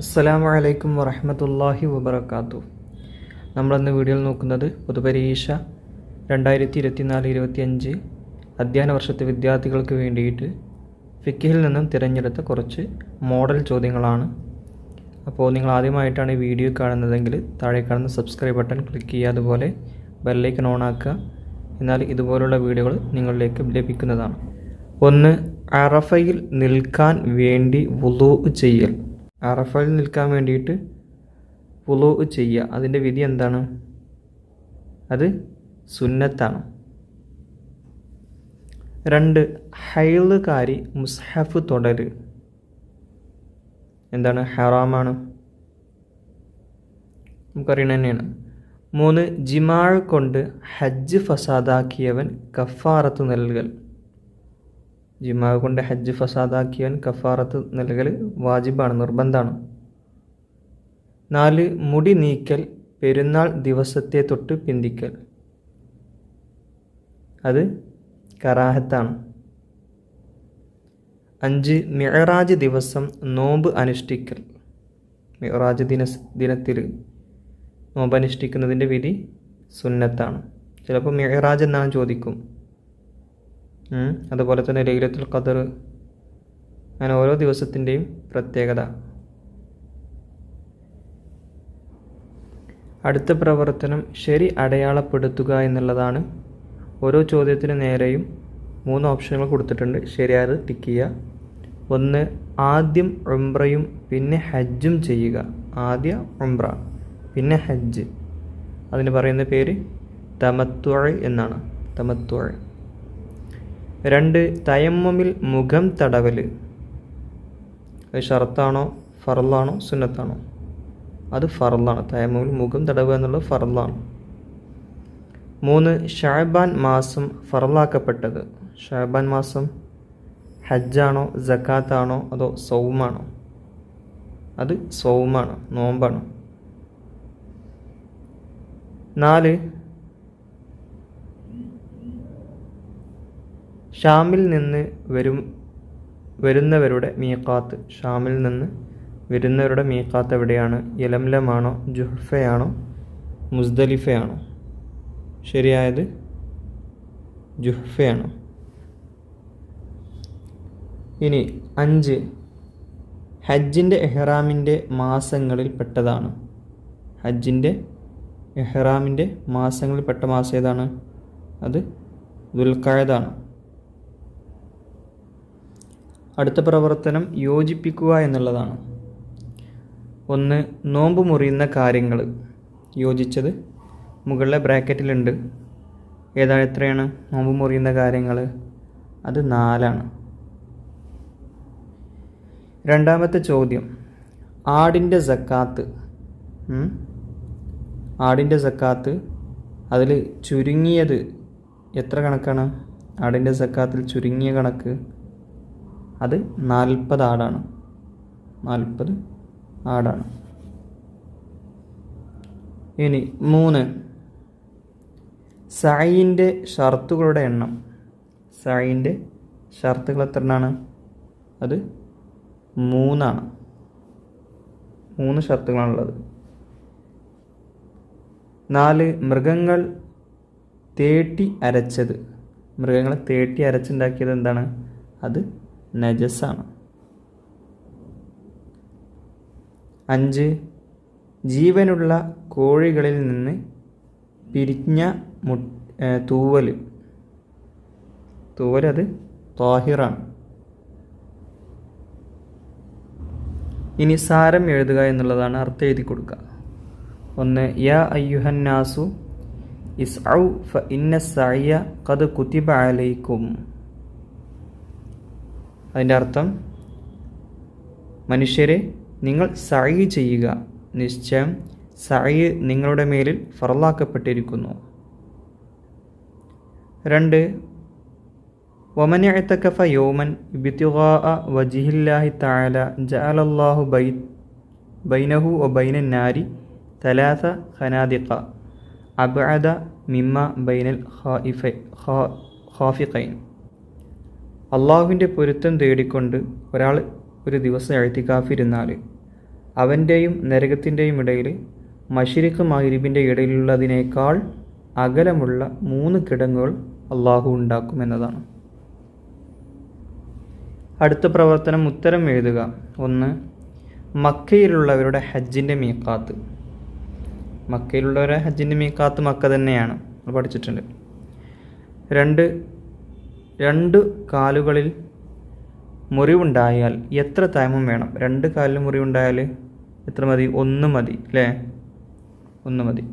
അസ്സലാമു അലൈക്കും വറഹ്മത്തുള്ളാഹി വബറകാതുഹു. നമ്മളിന്ന് വീഡിയോയിൽ നോക്കുന്നത് പൊതുപരീക്ഷ 2024-25 അധ്യയന വർഷത്തെ വിദ്യാർത്ഥികൾക്ക് വേണ്ടിയിട്ട് ഫിഖ്ഹിൽ നിന്നും തിരഞ്ഞെടുത്ത കുറച്ച് മോഡൽ ചോദ്യങ്ങളാണ്. അപ്പോൾ നിങ്ങൾ ആദ്യമായിട്ടാണ് ഈ വീഡിയോ കാണുന്നതെങ്കിൽ താഴെ കാണുന്ന സബ്സ്ക്രൈബ് ബട്ടൺ ക്ലിക്ക് ചെയ്യുക, അതുപോലെ ബെല്ലൈക്കൺ ഓൺ ആക്കുക. എന്നാൽ ഇതുപോലുള്ള വീഡിയോകൾ നിങ്ങളിലേക്ക് ലഭിക്കുന്നതാണ്. 1. അറഫയിൽ നിൽക്കാൻ വേണ്ടി വുളൂ ചെയ്യൽ. അറഫയിൽ നിൽക്കാൻ വേണ്ടിയിട്ട് വുളൂ ചെയ്യുക, അതിൻ്റെ വിധി എന്താണ്? അത് സുന്നത്താണ്. 2. ഹൈളുകാരി മുസ്ഹഫ് തൊടൽ എന്താണ്? ഹറാമാണ്, നമുക്കറിയണ തന്നെയാണ്. 3. ജിമാഅ് കൊണ്ട് ഹജ്ജ് ഫസാദാക്കിയവൻ കഫാറത്ത് നൽകൽ. ജിമാഅ് കൊണ്ട് ഹജ്ജ് ഫസാദാക്കിയവൻ കഫാറത്ത് നൽകൽ വാജിബാണ്, നിർബന്ധമാണ്. 4. മുടി നീക്കൽ പെരുന്നാൾ ദിവസത്തെ തൊട്ട് പിന്തിക്കൽ, അത് കറാഹത്താണ്. 5. മിഅ്റാജ് ദിവസം നോമ്പ് അനുഷ്ഠിക്കൽ. മിഅ്റാജ് ദിനത്തിൽ നോമ്പ് അനുഷ്ഠിക്കുന്നതിൻ്റെ വിധി സുന്നത്താണ്. ചിലപ്പോൾ മിഅ്റാജ് എന്നാണ് ചോദിക്കും. അതുപോലെ തന്നെ ലൈലത്തുൽ ഖദർ, അങ്ങനെ ഓരോ ദിവസത്തിൻ്റെയും പ്രത്യേകത. അടുത്ത പ്രവർത്തനം ശരി അടയാളപ്പെടുത്തുക എന്നുള്ളതാണ്. ഓരോ ചോദ്യത്തിന് നേരെയും 3 ഓപ്ഷനുകൾ കൊടുത്തിട്ടുണ്ട്, ശരിയായത് ടിക്ക് ചെയ്യുക. 1. ആദ്യം ഉംറയും പിന്നെ ഹജ്ജും ചെയ്യുക. ആദ്യ ഉംറ പിന്നെ ഹജ്ജ്, അതിന് പറയുന്ന പേര് തമത്തുഅ് എന്നാണ്. തമത്തുഅ്. 2. തയമ്മുമിൽ മുഖം തടവൽ. അത് ഷർത്താണോ ഫർളാണോ സുന്നത്താണോ? അത് ഫർളാണ്. തയമ്മുമിൽ മുഖം തടവുക എന്നുള്ളത് ഫർളാണ്. 3. ഷഅബാൻ മാസം ഫർളാക്കപ്പെട്ടത്. ഷഅബാൻ മാസം ഹജ്ജാണോ സക്കാത്താണോ അതോ സൗമാണോ? അത് സൗമാണ്, നോമ്പാണ്. 4. ഷാമിൽ നിന്ന് വരുന്നവരുടെ മീഖാത്ത്. ഷാമിൽ നിന്ന് വരുന്നവരുടെ മീഖാത്ത് എവിടെയാണ്? യലംലമാണോ ജുഹ്ഫയാണോ മുസ്ദലിഫയാണോ? ശരിയായത് ജുഹ്ഫയാണ്. ഇനി 5. ഹജ്ജിൻ്റെ ഇഹ്റാമിൻ്റെ മാസങ്ങളിൽ പെട്ടതാണ്. ഹജ്ജിൻ്റെ ഇഹ്റാമിൻ്റെ മാസങ്ങളിൽ പെട്ട മാസം ഏതാണ്? അത് ദുൽഖഅദാണ്. അടുത്ത പ്രവർത്തനം യോജിപ്പിക്കുക എന്നുള്ളതാണ്. 1. നോമ്പ് മുറിയുന്ന കാര്യങ്ങൾ. യോജിച്ചത് മുകളിലെ ബ്രാക്കറ്റിലുണ്ട്. എത്രയാണ് നോമ്പ് മുറിയുന്ന കാര്യങ്ങൾ? അത് 4ആണ്. രണ്ടാമത്തെ ചോദ്യം, ആടിൻ്റെ സക്കാത്ത്. ആടിൻ്റെ സക്കാത്ത്, അതിൽ ചുരുങ്ങിയത് എത്ര കണക്കാണ്? ആടിൻ്റെ സക്കാത്തിൽ ചുരുങ്ങിയ കണക്ക് അത് 40 ആടാണ്. 40 ആടാണ്. ഇനി 3. സഅയിൻ്റെ ഷർത്തുകളുടെ എണ്ണം. സഅയിൻ്റെ ഷർത്തുകൾ എത്ര എണ്ണമാണ്? അത് 3 ആണ്. 3 ഷർത്തുകളാണുള്ളത്. 4. മൃഗങ്ങൾ തേട്ടി അരച്ചത്. മൃഗങ്ങളെ തേട്ടി അരച്ചുണ്ടാക്കിയത് എന്താണ്? അത് നജസാണ്. 5. ജീവനുള്ള കോഴികളിൽ നിന്ന് പിരിഞ്ഞ തൂവൽ. അത് താഹിറാണ്. ഇനി സാരം എഴുതുക എന്നുള്ളതാണ്. അർത്ഥം എഴുതി കൊടുക്കുക. 1. യാ അയ്യുഹന്നാസു ഇസ്ഔ ഫ ഇന്ന സഅയ ഖദ് കുതിബ അലൈക്കും. അതിൻ്റെ അർത്ഥം, മനുഷ്യരെ നിങ്ങൾ സഅയ് ചെയ്യുക, നിശ്ചയം സഅയ് നിങ്ങളുടെ മേലിൽ ഫർളാക്കപ്പെട്ടിരിക്കുന്നു. 2. വമൻ ഇഅ്തകഫ യൗമൻ ഇബ്തിഗാഅ വജ്ഹില്ലാഹി തആല ജഅലല്ലാഹു ബൈനഹു വബൈനൻ നാരി 3 ഖനാദിഖ അബ്അദ മിമ്മ ബൈനൽ ഖാഫിഖൈൻ. അള്ളാഹുവിൻ്റെ പൊരുത്തം തേടിക്കൊണ്ട് ഒരാൾ ഒരു ദിവസം ഇഅ്തികാഫിരുന്നാൽ അവൻ്റെയും നരകത്തിൻ്റെയും ഇടയിൽ മശ്രിഖ് മഗ്രിബിൻ്റെ ഇടയിലുള്ളതിനേക്കാൾ അകലമുള്ള 3 കിടങ്ങുകൾ അള്ളാഹു ഉണ്ടാക്കുമെന്നതാണ്. അടുത്ത പ്രവർത്തനം ഉത്തരം എഴുതുക. 1. മക്കയിലുള്ളവരുടെ ഹജ്ജിൻ്റെ മീഖാത്ത്. മക്കയിലുള്ളവരുടെ ഹജ്ജിൻ്റെ മീഖാത്ത് മക്ക തന്നെയാണ്, നമ്മൾ പഠിച്ചിട്ടുണ്ട്. 2 കാലുകളിൽ മുറിവുണ്ടായാൽ എത്ര തൈമം വേണം? 2 കാലിൽ മുറിവുണ്ടായാൽ എത്ര മതി? 1 മതി അല്ലേ? 1 മതി.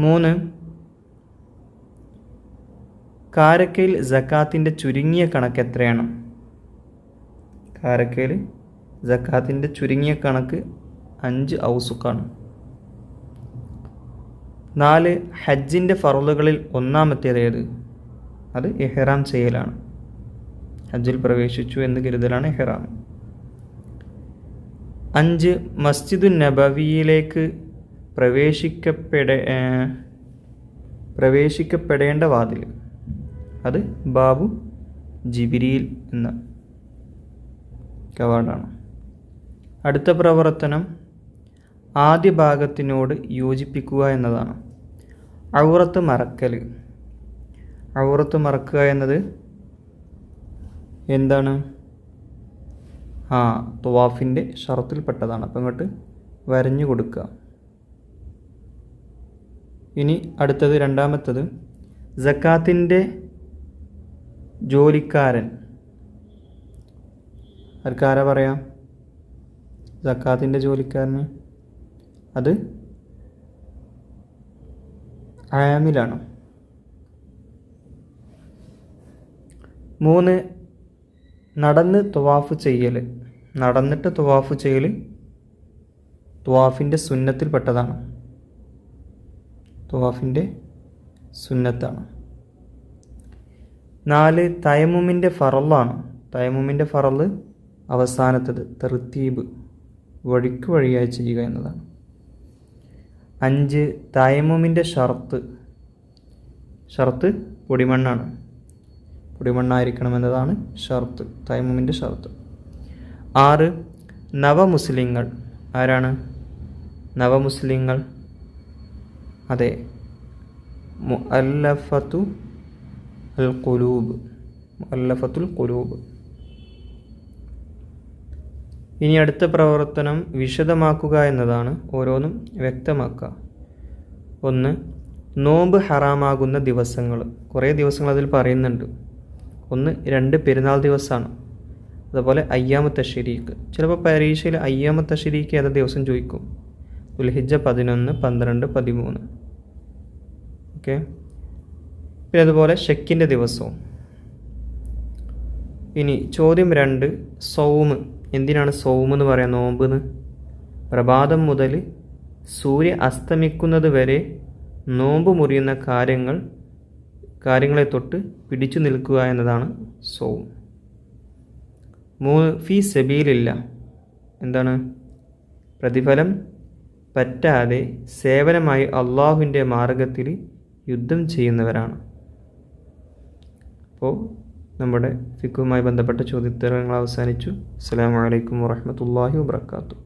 3. കാരക്കയിൽ സക്കാത്തിൻ്റെ ചുരുങ്ങിയ കണക്ക് എത്രയാണ്? കാരക്കയിൽ സക്കാത്തിൻ്റെ ചുരുങ്ങിയ കണക്ക് 5 ഔസുക്കാണ്. 4. ഹജ്ജിൻ്റെ ഫർളുകളിൽ ഒന്നാമത്തേത് ഏത്? അത് ഇഹ്റാം ചെയ്യലാണ്. ഹജ്ജിൽ പ്രവേശിച്ചു എന്ന് കരുതലാണ് ഇഹ്റാം. 5. മസ്ജിദുൻ നബവിയിലേക്ക് പ്രവേശിക്കപ്പെടേണ്ട വാതിൽ. അത് ബാബു ജിബ്രീൽ എന്ന കവാടമാണ്. അടുത്ത പ്രവർത്തനം ആദ്യ ഭാഗത്തിനോട് യോജിപ്പിക്കുക എന്നതാണ്. ഔറത്ത് മറക്കൽ. ഔറത്ത് മറക്കുക എന്നത് എന്താണ്? തുവാഫിൻ്റെ ഷറത്തിൽപ്പെട്ടതാണ്. അപ്പം ഇങ്ങോട്ട് വരഞ്ഞു കൊടുക്കുക. ഇനി അടുത്തത് രണ്ടാമത്തത് സക്കാത്തിൻ്റെ ജോലിക്കാരൻ. ആർക്കാരാ പറയാം? സക്കാത്തിൻ്റെ ജോലിക്കാരന് അത് ആമിലാണ്. 3. നടന്ന് തുവാഫ് ചെയ്യൽ. നടന്നിട്ട് തുവാഫ് ചെയ്യൽ തുവാഫിൻ്റെ സുന്നത്തിൽപ്പെട്ടതാണ്. തുവാഫിൻ്റെ സുന്നത്താണ്. 4. തയമ്മുമിൻ്റെ ഫറളാണ്. തയമ്മുമിൻ്റെ ഫറള് അവസാനത്തത് തർത്തീബ്, വഴിക്ക് വഴിയായി ചെയ്യുക എന്നതാണ്. 5. തയമ്മുമിൻ്റെ ഷർത്ത് പൊടിമണ്ണാണ്. പൊടിമണ്ണായിരിക്കണമെന്നതാണ് ഷർത്ത്, തയമ്മുമിൻ്റെ ഷർത്ത്. 6. നവമുസ്ലിങ്ങൾ. ആരാണ് നവമുസ്ലിങ്ങൾ? അതെ, മുഅല്ലഫത്തുൽ ഖുലൂബ്. ഇനി അടുത്ത പ്രവർത്തനം വിശദമാക്കുക എന്നതാണ്. ഓരോന്നും വ്യക്തമാക്കുക. 1. നോമ്പ് ഹറാമാകുന്ന ദിവസങ്ങൾ. കുറേ ദിവസങ്ങൾ അതിൽ പറയുന്നുണ്ട്. 1, 2 പെരുന്നാൾ ദിവസമാണ്. അതുപോലെ അയ്യാമു തശ്രീക്ക്. ചിലപ്പോൾ പരീക്ഷയിൽ അയ്യാമു തശ്രീക്ക് ഏതാ ദിവസം ചോദിക്കും. ദുൽഹിജ്ജ 11, 12, 13. ഓക്കെ. പിന്നെ അതുപോലെ ഷെക്കിൻ്റെ ദിവസവും. ഇനി ചോദ്യം 2, സൗമ്. എന്തിനാണ് സൗമ് എന്ന് പറയാം? നോമ്പെന്ന്. പ്രഭാതം മുതൽ സൂര്യ അസ്തമിക്കുന്നത് വരെ നോമ്പ് മുറിയുന്ന കാര്യങ്ങളെ തൊട്ട് പിടിച്ചു നിൽക്കുക എന്നതാണ് സൗം. 3. ഫീ സബീലില്ല. എന്താണ്? പ്രതിഫലം പറ്റാതെ സേവനമായി അള്ളാഹുവിൻ്റെ മാർഗത്തിൽ യുദ്ധം ചെയ്യുന്നവരാണ്. അപ്പോൾ നമ്മുടെ ഫിഖുമായി ബന്ധപ്പെട്ട ചോദ്യോത്തരങ്ങൾ അവസാനിച്ചു. അസ്സലാമു അലൈക്കും വറഹ്മത്തുള്ളാഹി വബറകാതുഹു.